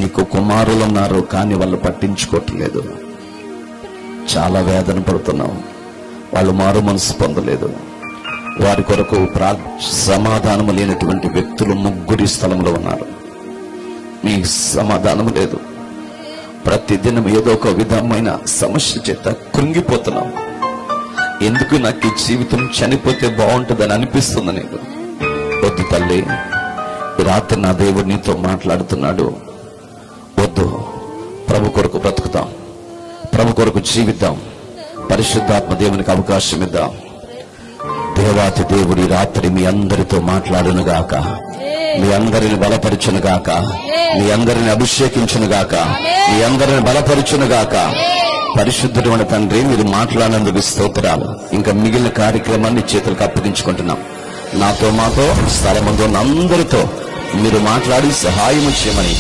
నీకు కుమారులు ఉన్నారు, కానీ వాళ్ళు పట్టించుకోవట్లేదు. చాలా వేదన పడుతున్నావు. వాళ్ళు మారు మనసు పొందలేదు. వారి కొరకు సమాధానము లేనటువంటి వ్యక్తులు 3 స్థలంలో ఉన్నారు. మీ సమాధానం లేదు. ప్రతిదినం ఏదో ఒక విధమైన సమస్య చేత కృంగిపోతున్నాం. ఎందుకు నాకు ఈ జీవితం చనిపోతే బాగుంటుందని అనిపిస్తుంది నీకు. వద్దు తల్లి, రాత్రి నా దేవుడు నీతో మాట్లాడుతున్నాడు. వద్దు, ప్రభు కొరకు బ్రతుకుతాం, ప్రభు కొరకు జీవిద్దాం, పరిశుద్ధాత్మ దేవునికి అవకాశం ఇద్దాం. దేవాతి దేవుడి రాత్రి మీ అందరితో మాట్లాడును గాక, మీ అందరిని బలపరచును గాక, మీ అందరిని అభిషేకించును గాక, మీ అందరిని బలపరచును గాక. పరిశుద్ధుడు మన తండ్రి, మీరు మాట్లాడినందుకు స్తోత్రాలు. ఇంకా మిగిలిన కార్యక్రమాన్ని చేతులకు అప్పగించుకుంటున్నాం. మాతో స్థలమందు ఉన్న అందరితో మీరు మాట్లాడి సహాయం చేయమని